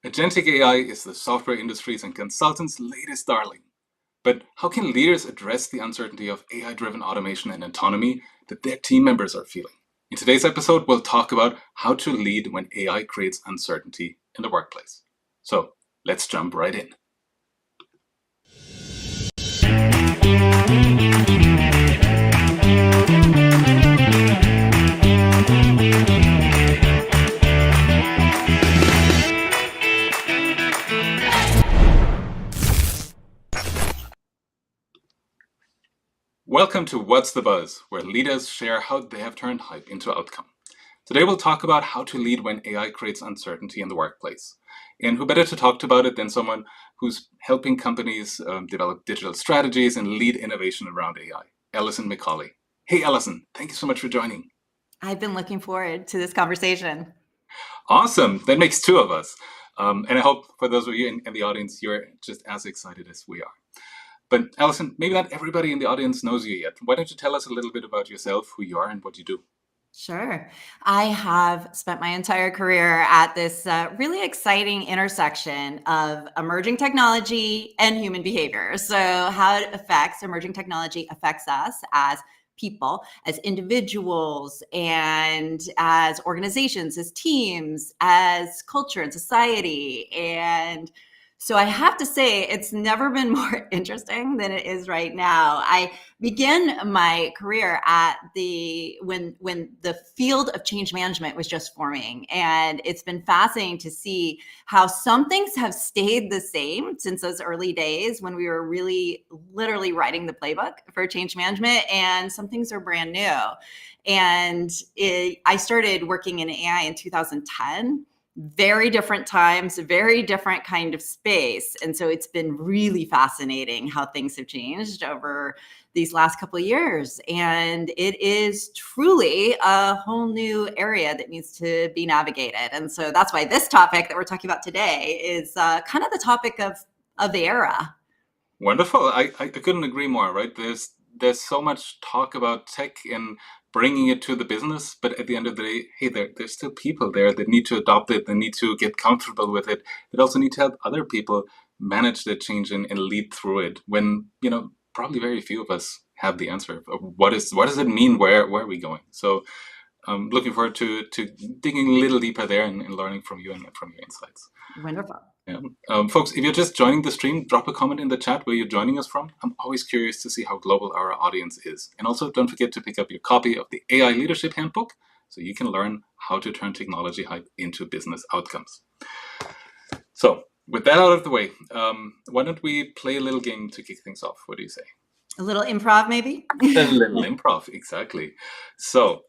Agentic AI is the software industry's and consultants' latest darling. But how can leaders address the uncertainty of AI-driven automation and autonomy that their team members are feeling? In today's episode, we'll talk about how to lead when AI creates uncertainty in the workplace. So let's jump right in. Welcome to What's the Buzz, where leaders share how they have turned hype into outcome. Today we'll talk about how to lead when AI creates uncertainty in the workplace. And who better to talk about it than someone who's helping companies develop digital strategies and lead innovation around AI, Alison McCauley. Hey Alison, thank you so much for joining. I've been looking forward to this conversation. Awesome, that makes two of us. And I hope for those of you in the audience, you're just as excited as we are. But Alison, maybe not everybody in the audience knows you yet. Why don't you tell us a little bit about yourself, who you are, and what you do? Sure. I have spent my entire career at this really exciting intersection of emerging technology and human behavior. So how emerging technology affects us as people, as individuals, and as organizations, as teams, as culture and society. And so I have to say, it's never been more interesting than it is right now. I began my career at when the field of change management was just forming, and it's been fascinating to see how some things have stayed the same since those early days when we were really literally writing the playbook for change management, and some things are brand new. And I started working in AI in 2010. Very different times, very different kind of space. And so it's been really fascinating how things have changed over these last couple of years. And it is truly a whole new area that needs to be navigated. And so that's why this topic that we're talking about today is kind of the topic of the era. Wonderful. I couldn't agree more, right? There's so much talk about tech and bringing it to the business, but at the end of the day, hey, there's still people there that need to adopt it, they need to get comfortable with it, that also need to help other people manage that change and lead through it when, probably very few of us have the answer of what does it mean, where are we going? So I'm looking forward to digging a little deeper there and learning from you and from your insights. Wonderful. Yeah. Folks, if you're just joining the stream, drop a comment in the chat where you're joining us from. I'm always curious to see how global our audience is. And also don't forget to pick up your copy of the AI Leadership Handbook so you can learn how to turn technology hype into business outcomes. So with that out of the way, why don't we play a little game to kick things off? What do you say? A little improv, maybe? A little improv, exactly. So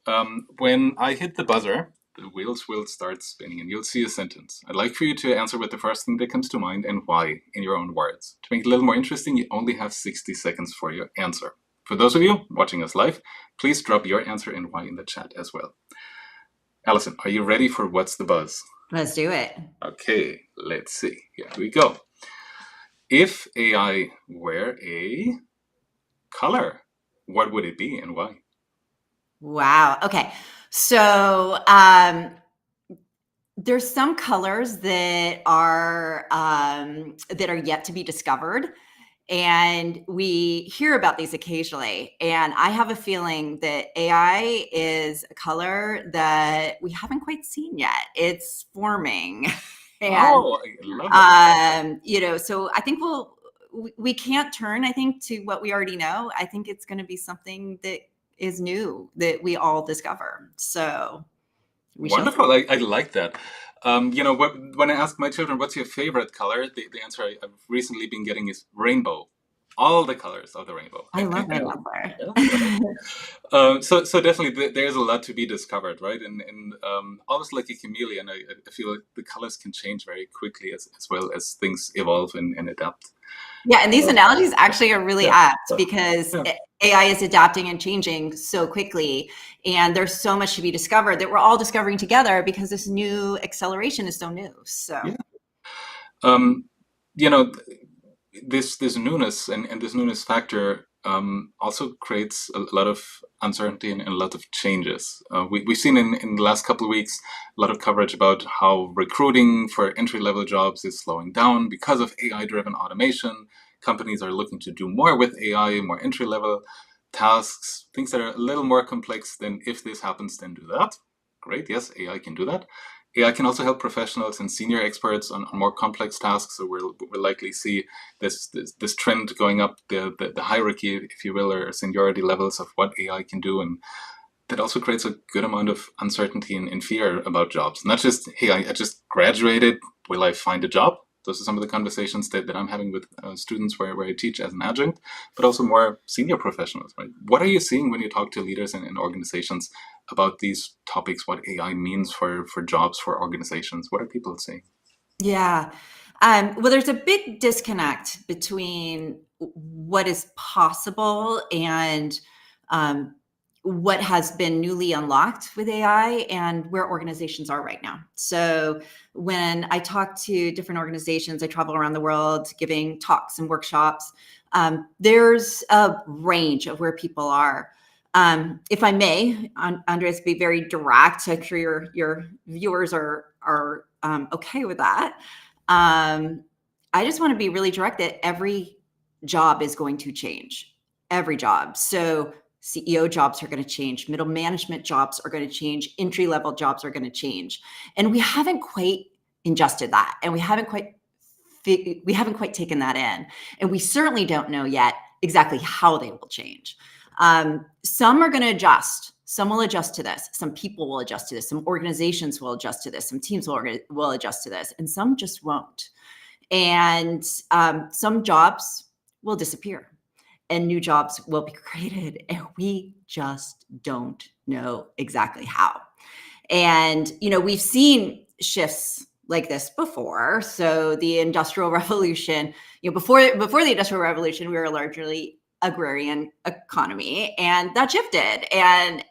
when I hit the buzzer, the wheels will start spinning and you'll see a sentence. I'd like for you to answer with the first thing that comes to mind and why in your own words. To make it a little more interesting, you only have 60 seconds for your answer. For those of you watching us live, please drop your answer and why in the chat as well. Alison, are you ready for What's the Buzz? Let's do it. Okay, let's see. Here we go. If AI were a color, what would it be and why? Wow. Okay. So there's some colors that are yet to be discovered, and we hear about these occasionally. And I have a feeling that AI is a color that we haven't quite seen yet. It's forming. And, I love it. So I think we can't turn, I think, to what we already know. I think it's going to be something that is new that we all discover. So wonderful. I like that. When I ask my children, what's your favorite color? The answer I've recently been getting is rainbow. All the colors of the rainbow. I love that. So definitely there's a lot to be discovered, right? And almost like a chameleon, I feel like the colors can change very quickly as well as things evolve and adapt. Yeah, and these analogies actually are really apt because AI is adapting and changing so quickly, and there's so much to be discovered that we're all discovering together because this new acceleration is so new. So, this newness and this newness factor also creates a lot of uncertainty and a lot of changes. We've seen in the last couple of weeks a lot of coverage about how recruiting for entry-level jobs is slowing down because of AI-driven automation. Companies are looking to do more with AI, more entry-level tasks, things that are a little more complex than if this happens, then do that. Great, yes, AI can do that. AI can also help professionals and senior experts on more complex tasks. So we'll likely see this trend going up the hierarchy, if you will, or seniority levels of what AI can do. And that also creates a good amount of uncertainty and fear about jobs. Not just, hey, I just graduated, will I find a job? Those are some of the conversations that I'm having with students where I teach as an adjunct, but also more senior professionals, right? What are you seeing when you talk to leaders in organizations about these topics, what AI means for jobs, for organizations? What are people saying? Yeah. Well, there's a big disconnect between what is possible and um, what has been newly unlocked with AI and where organizations are right now. So when I talk to different organizations, I travel around the world giving talks and workshops. There's a range of where people are. If I may, Andreas, be very direct. I'm sure your viewers are okay with that. I just want to be really direct that every job is going to change. Every job. So CEO jobs are going to change. Middle management jobs are going to change. Entry level jobs are going to change. And we haven't quite ingested that, and we haven't quite taken that in, and we certainly don't know yet exactly how they will change. Some are going to adjust. Some will adjust to this. Some people will adjust to this. Some organizations will adjust to this. Some teams will adjust to this, and some just won't. And some jobs will disappear and new jobs will be created, and we just don't know exactly how. And, we've seen shifts like this before. So the Industrial Revolution, before the Industrial Revolution, we were a largely agrarian economy, and that shifted. And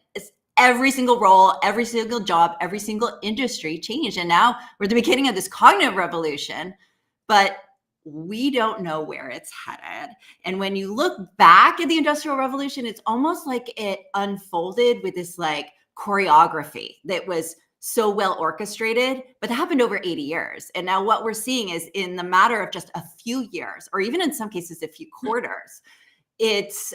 every single role, every single job, every single industry changed. And now we're at the beginning of this cognitive revolution, but we don't know where it's headed. And when you look back at the Industrial Revolution, it's almost like it unfolded with this choreography that was so well orchestrated, but that happened over 80 years. And now what we're seeing is, in the matter of just a few years, or even in some cases a few quarters, it's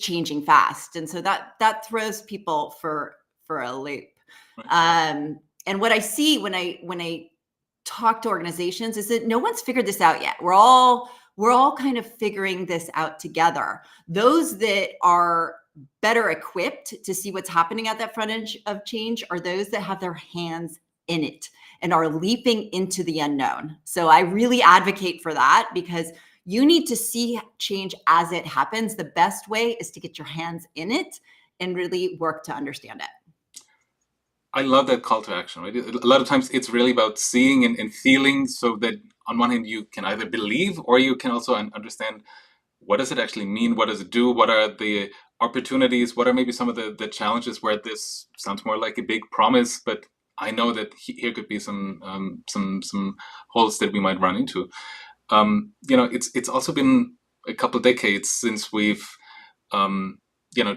changing fast. And so that throws people for a loop. And what I see when I talk to organizations is that no one's figured this out yet. We're all kind of figuring this out together. Those that are better equipped to see what's happening at that front edge of change are those that have their hands in it and are leaping into the unknown. So I really advocate for that, because you need to see change as it happens. The best way is to get your hands in it and really work to understand it. I love that call to action, right? A lot of times it's really about seeing and feeling, so that on one hand you can either believe, or you can also understand, what does it actually mean? What does it do? What are the opportunities? What are maybe some of the challenges where this sounds more like a big promise, but I know that here could be some holes that we might run into. It's also been a couple decades since we've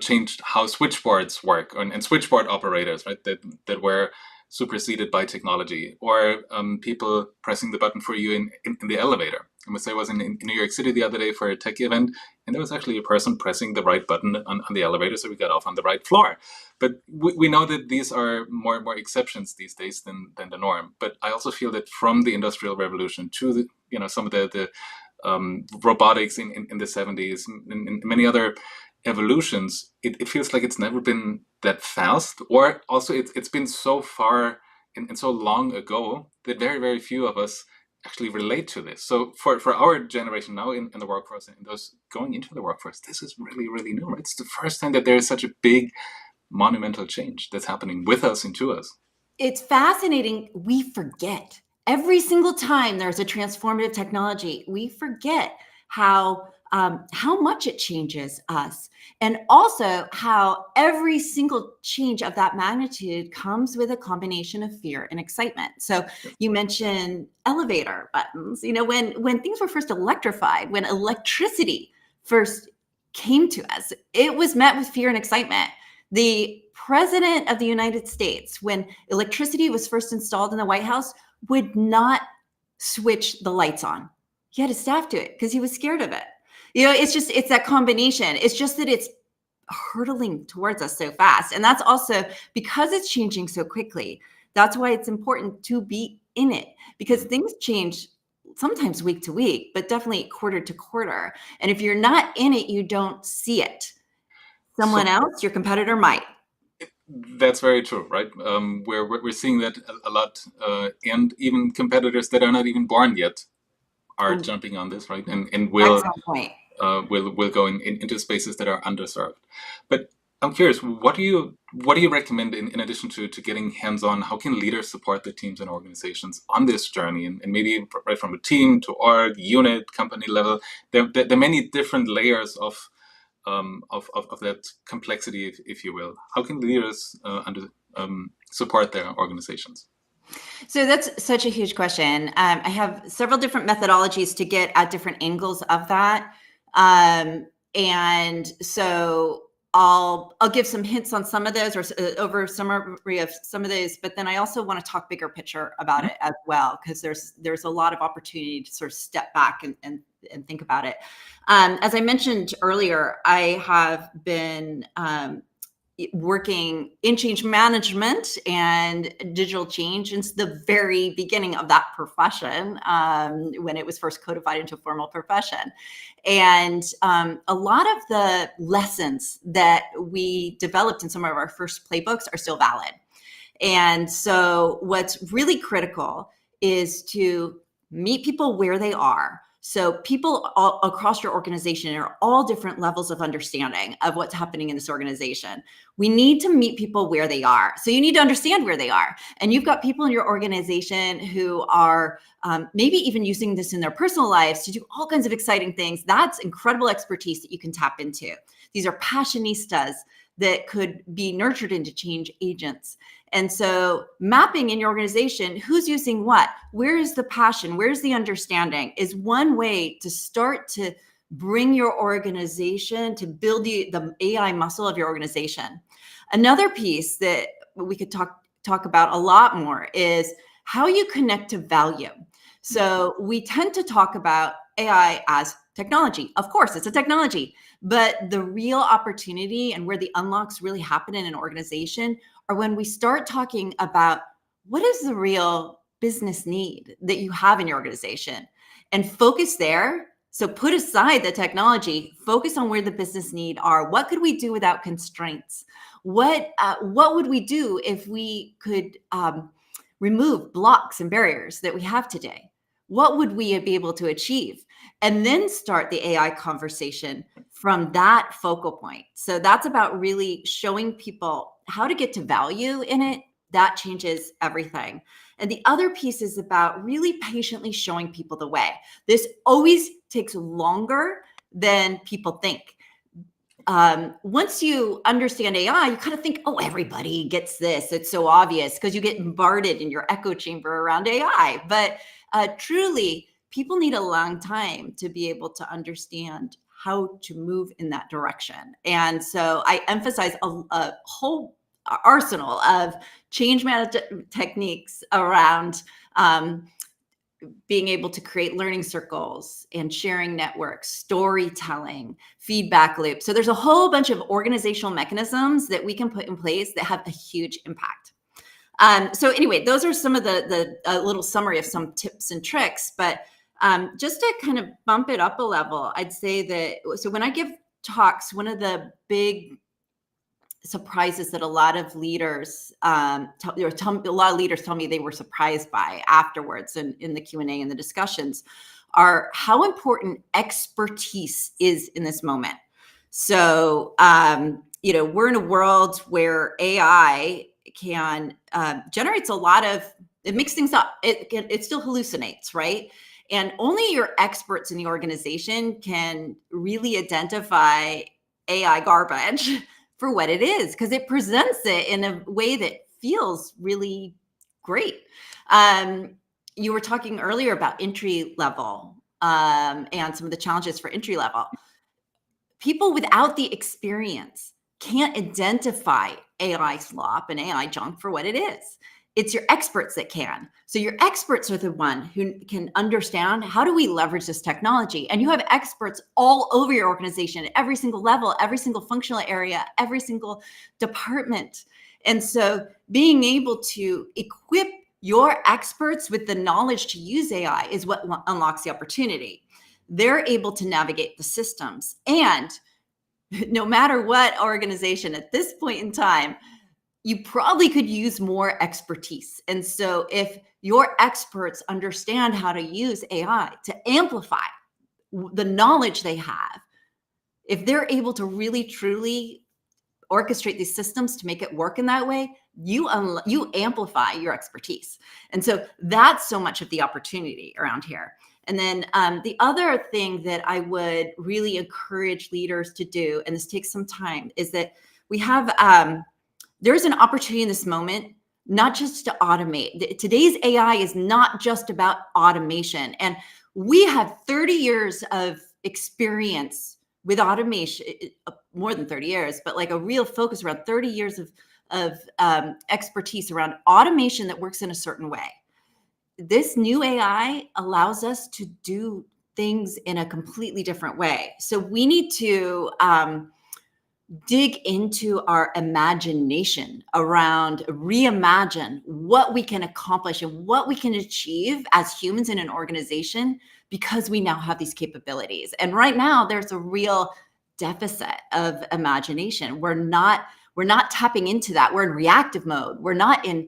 changed how switchboards work, and switchboard operators, right? That were superseded by technology, or people pressing the button for you in the elevator. I must say, I was in New York City the other day for a tech event, and there was actually a person pressing the right button on the elevator, so we got off on the right floor. But we know that these are more exceptions these days than the norm. But I also feel that from the Industrial Revolution to some of the robotics in the 70s and many other evolutions, it feels like it's never been that fast, or also it's been so far and so long ago that very, very few of us actually relate to this. So for our generation now in the workforce, and those going into the workforce, this is really, really new. Right? It's the first time that there is such a big monumental change that's happening with us and to us. It's fascinating. We forget every single time there's a transformative technology. We forget how much it changes us, and also how every single change of that magnitude comes with a combination of fear and excitement. So you mentioned elevator buttons. When things were first electrified, when electricity first came to us, it was met with fear and excitement. The president of the United States, when electricity was first installed in the White House, would not switch the lights on. He had his staff do it because he was scared of it. It's that combination. It's just that it's hurtling towards us so fast. And that's also because it's changing so quickly. That's why it's important to be in it, because things change sometimes week to week, but definitely quarter to quarter. And if you're not in it, you don't see it. Someone else, your competitor, might. That's very true, right? We're seeing that a lot, and even competitors that are not even born yet are jumping on this, right? And will go into spaces that are underserved. But I'm curious, what do you recommend in addition to getting hands-on? How can leaders support their teams and organizations on this journey? And maybe right from a team to org, unit, company level, there are many different layers of that complexity, if you will. How can leaders support their organizations? So that's such a huge question. I have several different methodologies to get at different angles of that. And so I'll give some hints on some of those, or over summary of some of those, but then I also want to talk bigger picture about it as well, because there's a lot of opportunity to sort of step back and think about it. As I mentioned earlier, I have been working in change management and digital change since the very beginning of that profession, when it was first codified into a formal profession. And a lot of the lessons that we developed in some of our first playbooks are still valid. And so what's really critical is to meet people where they are. So people all across your organization are all different levels of understanding of what's happening in this organization. We need to meet people where they are. So you need to understand where they are. And you've got people in your organization who are maybe even using this in their personal lives to do all kinds of exciting things. That's incredible expertise that you can tap into. These are passionistas that could be nurtured into change agents. And so mapping in your organization, who's using what, where is the passion, where's the understanding, is one way to start to bring your organization, to build the AI muscle of your organization. Another piece that we could talk about a lot more is how you connect to value. So we tend to talk about AI as technology. Of course, it's a technology, but the real opportunity and where the unlocks really happen in an organization are when we start talking about what is the real business need that you have in your organization, and focus there. So put aside the technology, focus on where the business need are. What could we do without constraints? What would we do if we could remove blocks and barriers that we have today? What would we be able to achieve? And then start the AI conversation from that focal point. So that's about really showing people how to get to value in it. That changes everything. And the other piece is about really patiently showing people the way. This always takes longer than people think. Once you understand AI, you kind of think, oh, everybody gets this. It's so obvious because you get bombarded in your echo chamber around AI. But truly, people need a long time to be able to understand how to move in that direction. And so I emphasize a whole arsenal of change management techniques around being able to create learning circles and sharing networks, storytelling, feedback loops. So there's a whole bunch of organizational mechanisms that we can put in place that have a huge impact. So anyway, those are some of the little summary of some tips and tricks, but just to kind of bump it up a level, I'd say that, so when I give talks, one of the big surprises that a lot of leaders tell me they were surprised by afterwards in the Q&A and the discussions are how important expertise is in this moment. So, we're in a world where AI can generates a lot of, it makes things up. It still hallucinates, right? And only your experts in the organization can really identify AI garbage for what it is, because it presents it in a way that feels really great. You were talking earlier about entry level and some of the challenges for entry level. people without the experience can't identify AI slop and AI junk for what it is. It's your experts that can. So your experts are the one who can understand, how do we leverage this technology? And you have experts all over your organization at every single level, every single functional area, every single department. And so being able to equip your experts with the knowledge to use AI is what unlocks the opportunity. They're able to navigate the systems. And no matter what organization at this point in time, you probably could use more expertise. And so if your experts understand how to use AI to amplify the knowledge they have, if they're able to really truly orchestrate these systems to make it work in that way, you amplify your expertise. And so that's so much of the opportunity around here. And then the other thing that I would really encourage leaders to do, and this takes some time, is that we have there's an opportunity in this moment, not just to automate. Today's AI is not just about automation. And we have 30 years of experience with automation, more than 30 years, but like a real focus around 30 years of expertise around automation that works in a certain way. This new AI allows us to do things in a completely different way. So we need to dig into our imagination around reimagine what we can accomplish and what we can achieve as humans in an organization, because we now have these capabilities. And right now there's a real deficit of imagination. We're not tapping into that. We're in reactive mode. We're not in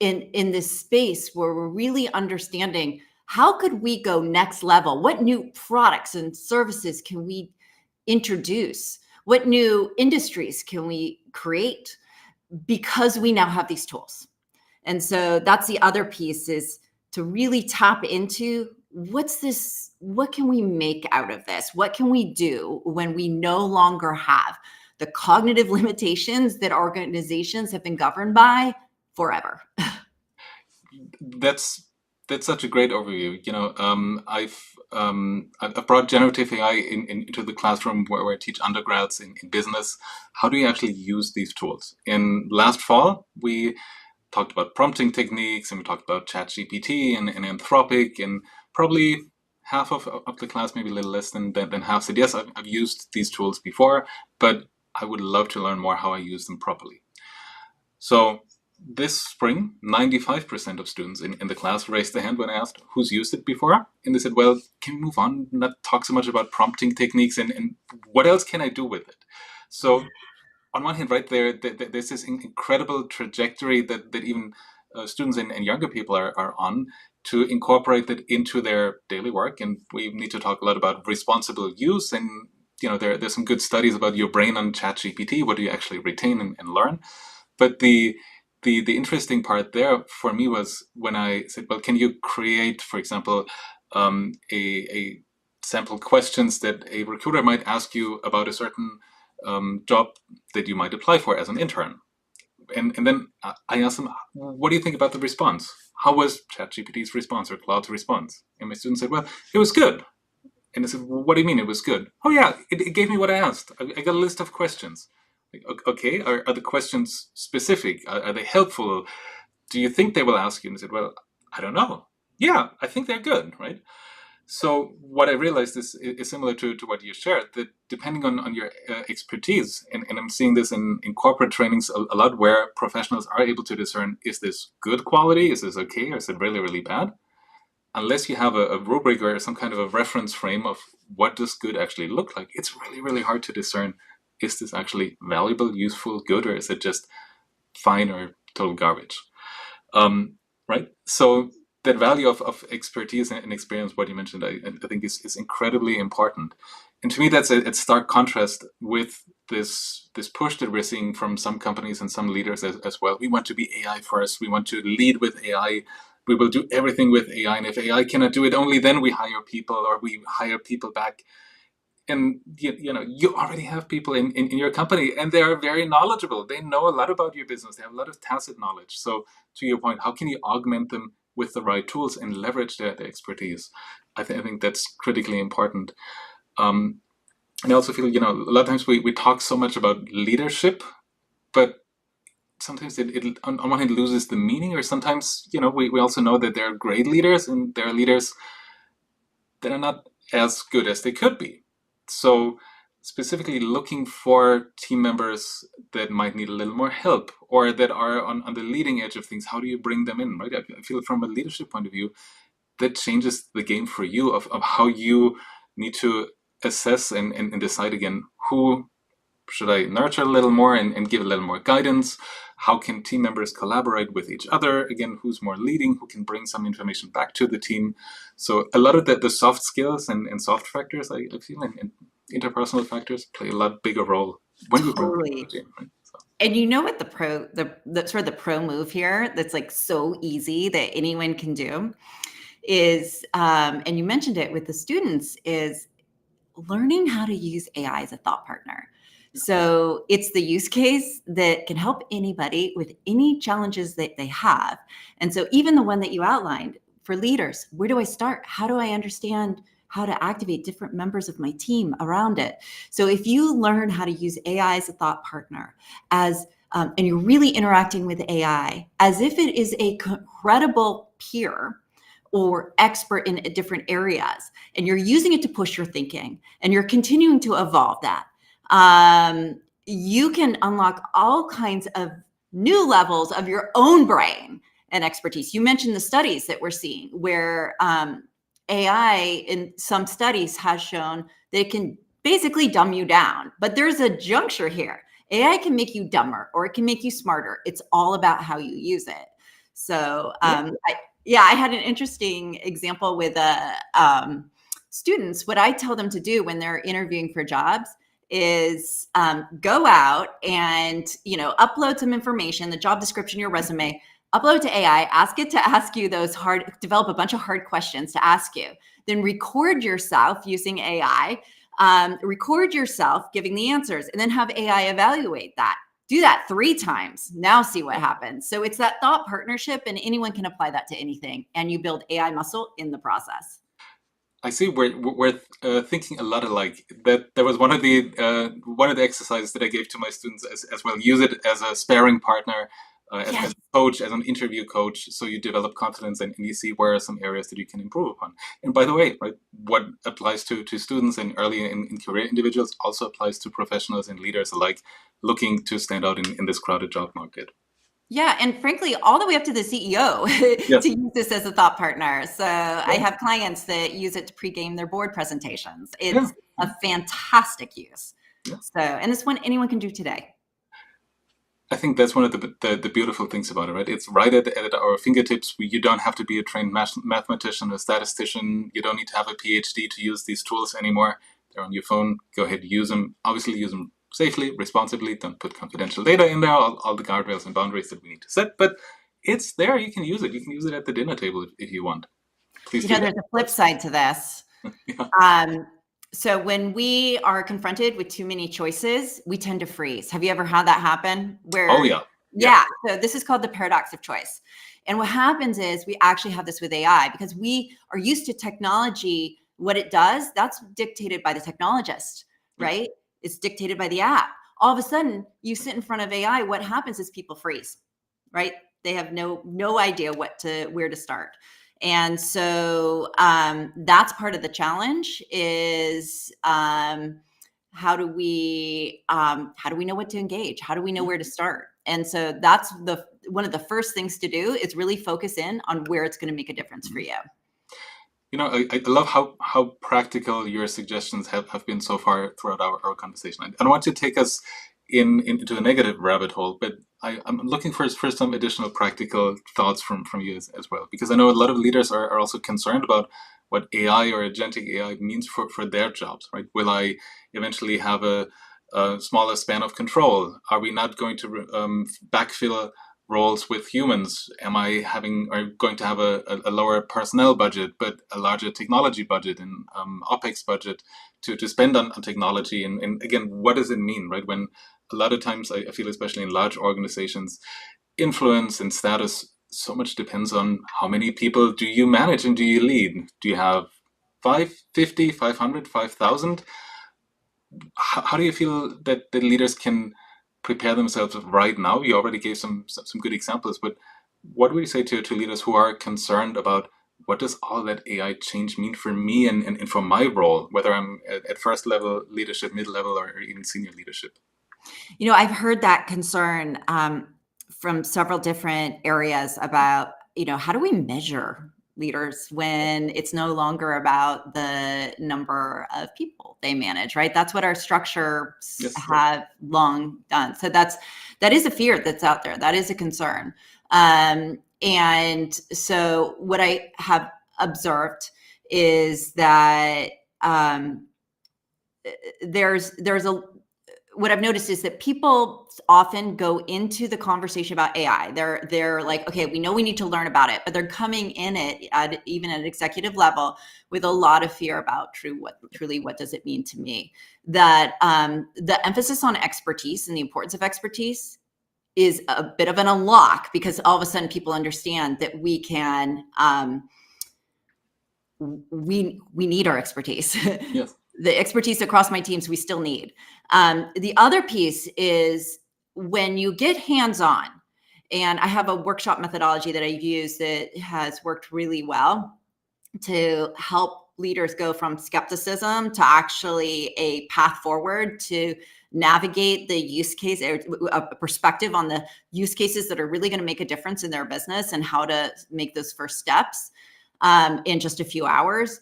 this space where we're really understanding, how could we go next level? What new products and services can we introduce? What new industries can we create? Because we now have these tools. And so that's the other piece, is to really tap into, what can we make out of this? What can we do when we no longer have the cognitive limitations that organizations have been governed by forever? That's such a great overview. I've brought generative AI into the classroom where I teach undergrads in business. How do you actually use these tools? In last fall, we talked about prompting techniques, and we talked about ChatGPT and Anthropic, and probably half of the class, maybe a little less than half, said, yes, I've used these tools before, but I would love to learn more how I use them properly. So this spring, 95% of students in the class raised their hand when I asked who's used it before. And they said, well, can we move on, not talk so much about prompting techniques, and what else can I do with it? So on one hand, right there, there's this incredible trajectory that even students and younger people are on, to incorporate that into their daily work. And we need to talk a lot about responsible use. And there's some good studies about your brain on ChatGPT. What do you actually retain and learn? But the interesting part there for me was when I said, well, can you create, for example, a sample questions that a recruiter might ask you about a certain job that you might apply for as an intern? And then I asked them, what do you think about the response? How was ChatGPT's response or Claude's response? And my student said, well, it was good. And I said, well, what do you mean it was good? Oh yeah, it gave me what I asked. I got a list of questions. Like, okay, are the questions specific? Are they helpful? Do you think they will ask you? And I said, well, I don't know. Yeah, I think they're good, right? So what I realized is similar to what you shared, that depending on your expertise, and I'm seeing this in corporate trainings a lot, where professionals are able to discern, is this good quality? Is this okay? Or is it really, really bad? Unless you have a rubric or some kind of a reference frame of what does good actually look like, it's really, really hard to discern, is this actually valuable, useful, good, or is it just fine or total garbage? Right? So that value of expertise and experience, what you mentioned, I think is incredibly important. And to me, that's a stark contrast with this push that we're seeing from some companies and some leaders as well. We want to be AI first. We want to lead with AI. We will do everything with AI. And if AI cannot do it, only then we hire people, or we hire people back. And you already have people in your company, and they are very knowledgeable. They know a lot about your business. They have a lot of tacit knowledge. So to your point, how can you augment them with the right tools and leverage their expertise? I think that's critically important. And I also feel, a lot of times we talk so much about leadership, but sometimes it on one hand loses the meaning, or sometimes, we also know that there are great leaders and there are leaders that are not as good as they could be. So specifically looking for team members that might need a little more help or that are on the leading edge of things, how do you bring them in, right? I feel from a leadership point of view, that changes the game for you of how you need to assess and decide again, who should I nurture a little more and give a little more guidance? How can team members collaborate with each other? Again, who's more leading, who can bring some information back to the team? So a lot of the soft skills and soft factors, I feel, and interpersonal factors play a lot bigger role when we bring Totally. technology in, right? So. And you know what the sort of the pro move here that's like so easy that anyone can do is, and you mentioned it with the students, is learning how to use AI as a thought partner. So it's the use case that can help anybody with any challenges that they have. And so even the one that you outlined for leaders, where do I start? How do I understand how to activate different members of my team around it? So if you learn how to use AI as a thought partner, as and you're really interacting with AI as if it is a credible peer or expert in different areas, and you're using it to push your thinking and you're continuing to evolve that, you can unlock all kinds of new levels of your own brain and expertise. You mentioned the studies that we're seeing where AI in some studies has shown that it can basically dumb you down, but there's a juncture here. AI can make you dumber or it can make you smarter. It's all about how you use it. So I had an interesting example with students. What I tell them to do when they're interviewing for jobs is go out and upload some information, the job description, your resume, upload to AI, ask it to ask you develop a bunch of hard questions to ask you, then record yourself using AI, record yourself giving the answers, and then have AI evaluate that. Do that 3 times. Now see what happens. So it's that thought partnership, and anyone can apply that to anything, and you build AI muscle in the process. I see we're thinking a lot alike. That was one of the exercises that I gave to my students as well. Use it as a sparring partner, Yes. as a coach, as an interview coach, so you develop confidence and you see where are some areas that you can improve upon. And by the way, right, what applies to students and early in career individuals also applies to professionals and leaders alike, looking to stand out in this crowded job market. Yeah, and frankly, all the way up to the CEO Yes. to use this as a thought partner. So I Yeah. have clients that use it to pregame their board presentations. Yeah. It's a fantastic use. Yeah. So, and this one anyone can do today. I think that's one of the beautiful things about it, right? It's right at our fingertips. You don't have to be a trained mathematician or statistician. You don't need to have a PhD to use these tools anymore. They're on your phone. Go ahead, use them. Obviously, use them safely, responsibly. Don't put confidential data in there, all the guardrails and boundaries that we need to set. But it's there. You can use it. You can use it at the dinner table if you want. Please do that. There's a flip side to this. Yeah. So when we are confronted with too many choices, we tend to freeze. Have you ever had that happen? Oh, yeah. Yeah. So this is called the paradox of choice. And what happens is we actually have this with AI because we are used to technology. What it does, that's dictated by the technologist, right? It's dictated by the app. All of a sudden, you sit in front of AI. What happens is people freeze, right? They have no idea where to start. And so that's part of the challenge is how do we know what to engage? How do we know where to start? And so that's one of the first things to do is really focus in on where it's going to make a difference for you. I love how practical your suggestions have been so far throughout our conversation. I don't want to take us into a negative rabbit hole, but I'm looking for some additional practical thoughts from you as well, because I know a lot of leaders are also concerned about what AI or agentic AI means for their jobs, right? Will I eventually have a smaller span of control? Are we not going to backfill roles with humans? Am I going to have a lower personnel budget, but a larger technology budget and OPEX budget to spend on technology? And again, what does it mean, right? When a lot of times I feel, especially in large organizations, influence and status so much depends on how many people do you manage and do you lead? Do you have 5, 50, 500, 5,000? How do you feel that the leaders can prepare themselves right now? You already gave some good examples, but what would you say to leaders who are concerned about what does all that AI change mean for me and for my role, whether I'm at first level leadership, mid level, or even senior leadership? I've heard that concern from several different areas about, how do we measure leaders when it's no longer about the number of people they manage, right? That's what our structures Yes. have long done. So that is a fear that's out there. That is a concern. And so what I have observed is that there's a what I've noticed is that people often go into the conversation about AI. They're like, okay, we know we need to learn about it, but they're coming in it even at an executive level with a lot of fear about truly what does it mean to me. That the emphasis on expertise and the importance of expertise is a bit of an unlock, because all of a sudden people understand that we can we need our expertise. Yes. The expertise across my teams we still need. The other piece is when you get hands-on, and I have a workshop methodology that I've used that has worked really well to help leaders go from skepticism to actually a path forward to navigate the use case, a perspective on the use cases that are really going to make a difference in their business and how to make those first steps in just a few hours.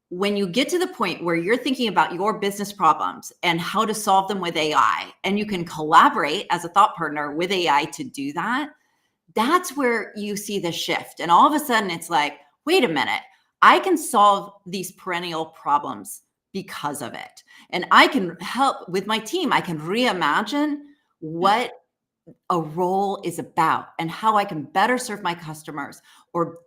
When you get to the point where you're thinking about your business problems and how to solve them with AI, and you can collaborate as a thought partner with AI to do that, that's where you see the shift. And all of a sudden it's like, wait a minute, I can solve these perennial problems because of it. And I can help with my team. I can reimagine what a role is about and how I can better serve my customers or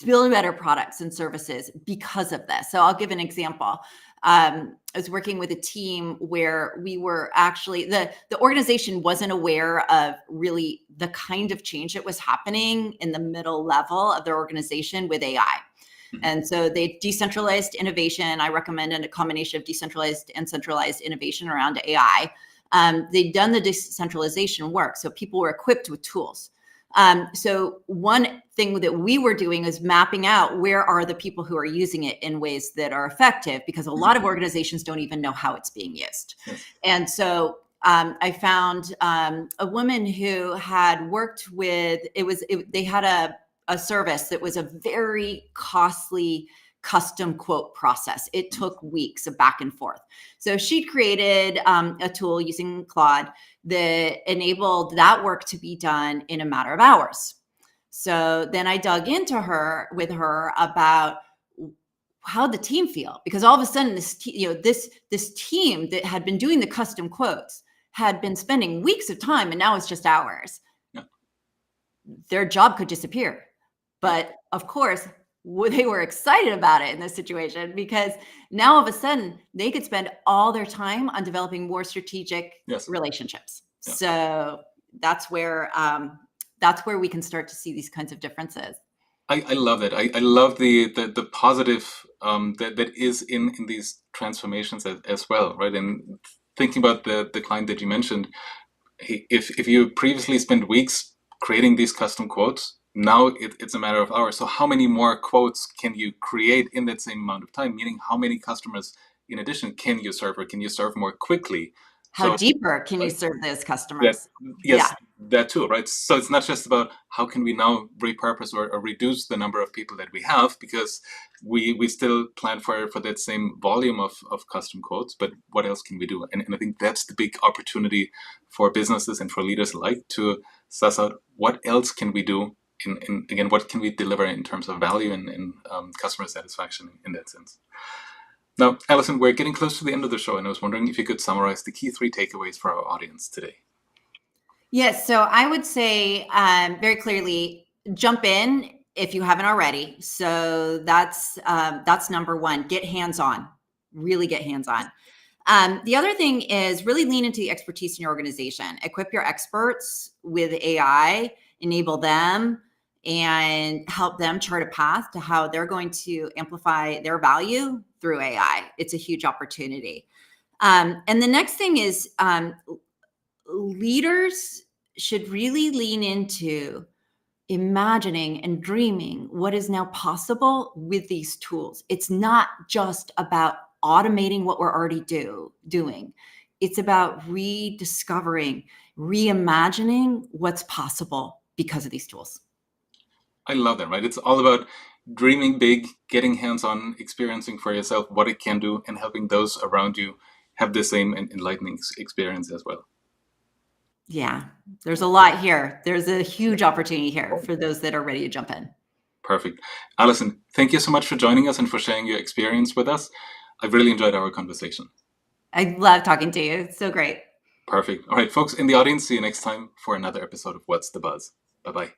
build better products and services because of this. So I'll give an example. I was working with a team where we were actually, the organization wasn't aware of really the kind of change that was happening in the middle level of their organization with AI. And so they decentralized innovation. I recommended a combination of decentralized and centralized innovation around AI. They'd done the decentralization work, so people were equipped with tools. So one thing that we were doing is mapping out where are the people who are using it in ways that are effective, because a lot of organizations don't even know how it's being used. And so I found a woman who had worked with, they had a service that was a very costly custom quote process. It took weeks of back and forth. So she'd created a tool using Claude that enabled that work to be done in a matter of hours. So then I dug into with her about how the team feel, because all of a sudden this team that had been doing the custom quotes had been spending weeks of time, and now it's just hours. Yeah. Their job could disappear. But of course, they were excited about it in this situation, because now all of a sudden they could spend all their time on developing more strategic relationships. Yeah. So that's where we can start to see these kinds of differences. I love it. I love the positive that is in these transformations as well, right? And thinking about the client that you mentioned, if you previously spent weeks creating these custom quotes, now it's a matter of hours. So how many more quotes can you create in that same amount of time? Meaning, how many customers in addition can you serve, or can you serve more quickly? How deeper can you serve those customers? That too, right? So it's not just about how can we now repurpose or reduce the number of people that we have, because we still plan for that same volume of custom quotes, but what else can we do? And I think that's the big opportunity for businesses and for leaders alike, to suss out what else can we do, in again, what can we deliver in terms of value and customer satisfaction in that sense. Now, Alison, we're getting close to the end of the show, and I was wondering if you could summarize the key 3 takeaways for our audience today. Yes, so I would say very clearly, jump in if you haven't already. So that's number one. Get hands-on. Really get hands-on. The other thing is really lean into the expertise in your organization. Equip your experts with AI, enable them, and help them chart a path to how they're going to amplify their value through AI. It's a huge opportunity. And the next thing is leaders should really lean into imagining and dreaming what is now possible with these tools. It's not just about automating what we're already doing. It's about rediscovering, reimagining what's possible because of these tools. I love that, right? It's all about dreaming big, getting hands-on, experiencing for yourself what it can do, and helping those around you have the same enlightening experience as well. Yeah, there's a lot here. There's a huge opportunity here for those that are ready to jump in. Perfect. Alison, thank you so much for joining us and for sharing your experience with us. I've really enjoyed our conversation. I love talking to you. It's so great. Perfect. All right, folks in the audience, see you next time for another episode of What's the Buzz. Bye-bye.